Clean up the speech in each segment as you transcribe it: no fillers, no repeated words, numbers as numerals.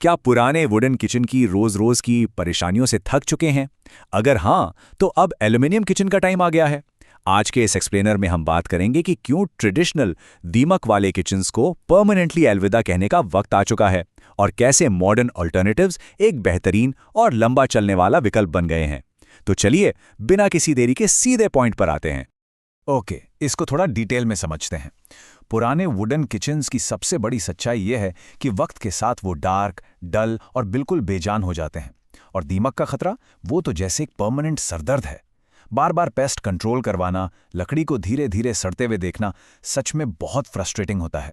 क्या पुराने wooden kitchen की रोज-रोज की परेशानियों से थक चुके हैं? अगर हाँ, तो अब एल्युमिनियम किचन का टाइम आ गया है। आज के इस एक्सप्लेनर में हम बात करेंगे कि क्यों ट्रेडिशनल दीमक वाले किचन्स को परमानेंटली अलविदा कहने का वक्त आ चुका है और कैसे मॉडर्न अल्टरनेटिव्स एक बेहतरीन और लंबा चलने वाला विकल्प बन गए हैं। तो चलिए, बिना किसी देरी के सीधे पॉइंट पर आते हैं। ओके, इसको थोड़ा डिटेल में समझते हैं। पुराने वुडन किचन्स की सबसे बड़ी सच्चाई यह है कि वक्त के साथ वो डार्क, डल और बिल्कुल बेजान हो जाते हैं। और दीमक का खतरा, वो तो जैसे एक परमानेंट सरदर्द है। बार बार पेस्ट कंट्रोल करवाना, लकड़ी को धीरे धीरे सड़ते हुए देखना सच में बहुत फ्रस्ट्रेटिंग होता है।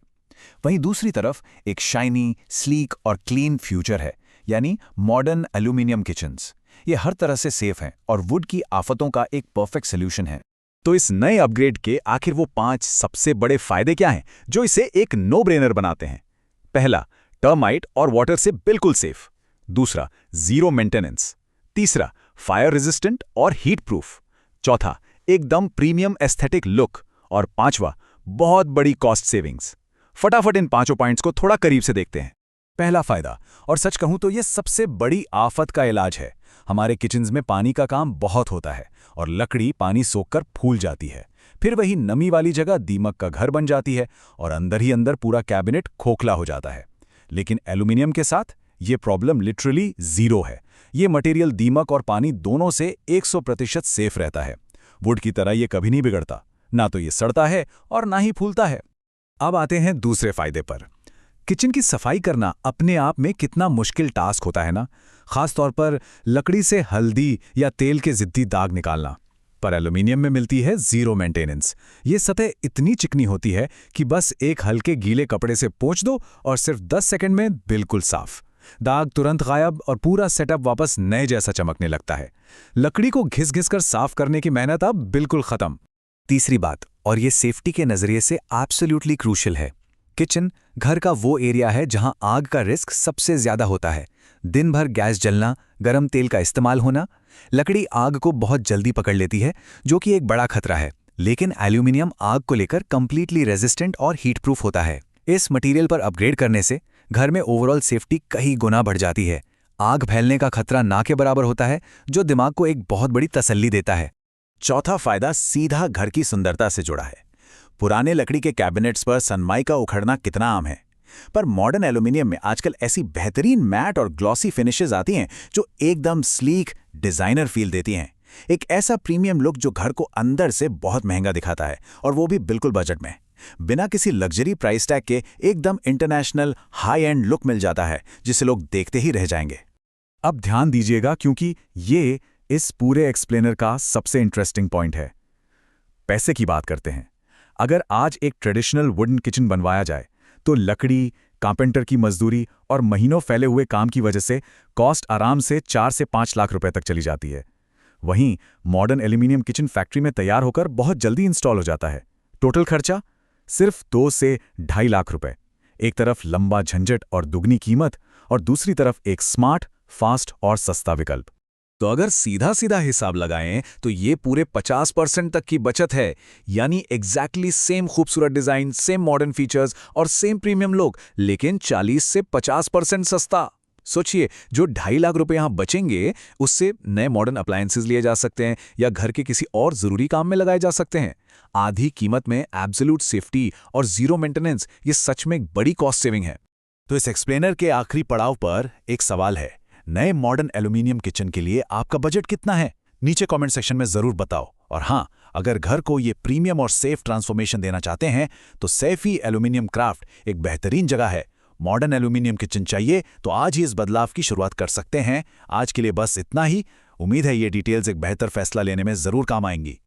वहीं दूसरी तरफ एक शाइनी, स्लीक और क्लीन फ्यूचर है, यानी मॉडर्न एल्यूमिनियम किचन्स। ये हर तरह से सेफ हैं और वुड की आफतों का एक परफेक्ट सोल्यूशन है। तो इस नए अपग्रेड के आखिर वो 5 सबसे बड़े फायदे क्या हैं जो इसे एक नो ब्रेनर बनाते हैं? पहला, टर्माइट और वाटर से बिल्कुल सेफ। दूसरा, जीरो मेंटेनेंस। तीसरा, फायर रेजिस्टेंट और हीट प्रूफ। चौथा, एकदम प्रीमियम एस्थेटिक लुक। और पांचवा, बहुत बड़ी कॉस्ट सेविंग्स। फटाफट इन पांचों पॉइंट्स को थोड़ा करीब से देखते हैं। पहला फायदा, और सच कहूं तो ये सबसे बड़ी आफत का इलाज है। हमारे किचन्स में पानी का काम बहुत होता है और लकड़ी पानी सोखकर फूल जाती है। फिर वही नमी वाली जगह दीमक का घर बन जाती है और अंदर ही अंदर पूरा कैबिनेट खोखला हो जाता है। लेकिन एल्यूमिनियम के साथ ये प्रॉब्लम लिटरली जीरो है। ये मटेरियल दीमक और पानी दोनों से 100% सेफ रहता है। वुड की तरह ये कभी नहीं बिगड़ता, ना तो ये सड़ता है और ना ही फूलता है। अब आते हैं दूसरे फायदे पर। किचन की सफाई करना अपने आप में कितना मुश्किल टास्क होता है ना, खास तौर पर लकड़ी से हल्दी या तेल के जिद्दी दाग निकालना। पर एल्यूमिनियम में मिलती है जीरो मेंटेनेंस। ये सतह इतनी चिकनी होती है कि बस एक हल्के गीले कपड़े से पोंछ दो और सिर्फ 10 सेकंड में बिल्कुल साफ। दाग तुरंत गायब और पूरा सेटअप वापस नए जैसा चमकने लगता है। लकड़ी को घिस घिस कर साफ करने की मेहनत अब बिल्कुल खत्म। तीसरी बात, और ये सेफ्टी के नजरिए से एब्सोल्युटली क्रूशियल है। किचन घर का वो एरिया है जहां आग का रिस्क सबसे ज्यादा होता है। दिन भर गैस जलना, गरम तेल का इस्तेमाल होना, लकड़ी आग को बहुत जल्दी पकड़ लेती है, जो कि एक बड़ा खतरा है। लेकिन एल्यूमिनियम आग को लेकर कंप्लीटली रेजिस्टेंट और हीट प्रूफ होता है। इस मटेरियल पर अपग्रेड करने से घर में ओवरऑल सेफ्टी कई गुना बढ़ जाती है। आग फैलने का खतरा ना के बराबर होता है, जो दिमाग को एक बहुत बड़ी तसल्ली देता है। चौथा फायदा सीधा घर की सुंदरता से जुड़ा है। पुराने लकड़ी के कैबिनेट्स पर सनमाइका उखड़ना कितना आम है, पर मॉडर्न एल्यूमिनियम में आजकल ऐसी बेहतरीन मैट और ग्लॉसी फिनिशेस आती हैं जो एकदम स्लीक, डिजाइनर फील देती हैं। एक ऐसा प्रीमियम लुक जो घर को अंदर से बहुत महंगा दिखाता है, और वो भी बिल्कुल बजट में। बिना किसी लग्जरी प्राइस टैग के एकदम इंटरनेशनल हाई एंड लुक मिल जाता है, जिसे लोग देखते ही रह जाएंगे। अब ध्यान दीजिएगा, क्योंकि ये इस पूरे एक्सप्लेनर का सबसे इंटरेस्टिंग पॉइंट है। पैसे की बात करते हैं। अगर आज एक ट्रेडिशनल वुडन किचन बनवाया जाए तो लकड़ी, कारपेंटर की मजदूरी और महीनों फैले हुए काम की वजह से कॉस्ट आराम से 4 से 5 लाख रुपए तक चली जाती है। वहीं मॉडर्न एल्यूमिनियम किचन फैक्ट्री में तैयार होकर बहुत जल्दी इंस्टॉल हो जाता है। टोटल खर्चा सिर्फ 2 से 2.5 लाख रुपए। एक तरफ लंबा झंझट और दुगनी कीमत, और दूसरी तरफ एक स्मार्ट, फास्ट और सस्ता विकल्प। तो अगर सीधा सीधा हिसाब लगाएं तो ये पूरे 50% तक की बचत है, यानी एग्जैक्टली सेम खूबसूरत डिजाइन, सेम मॉडर्न फीचर्स और सेम प्रीमियम लुक, लेकिन 40 से 50% सस्ता। सोचिए, जो 2.5 लाख रुपए यहां बचेंगे, उससे नए मॉडर्न अप्लायंसेस लिए जा सकते हैं या घर के किसी और जरूरी काम में लगाए जा सकते हैं। आधी कीमत में एब्सोल्यूट सेफ्टी और जीरो मेंटेनेंस, ये सच में एक बड़ी कॉस्ट सेविंग है। तो इस एक्सप्लेनर के आखिरी पड़ाव पर एक सवाल है, नए मॉडर्न एल्यूमिनियम किचन के लिए आपका बजट कितना है? नीचे कमेंट सेक्शन में जरूर बताओ। और हाँ, अगर घर को ये प्रीमियम और सेफ ट्रांसफॉर्मेशन देना चाहते हैं तो सैफी एल्यूमिनियम क्राफ्ट एक बेहतरीन जगह है। मॉडर्न एल्यूमिनियम किचन चाहिए तो आज ही इस बदलाव की शुरुआत कर सकते हैं। आज के लिए बस इतना ही। उम्मीद है ये डिटेल्स एक बेहतर फैसला लेने में जरूर काम आएंगी।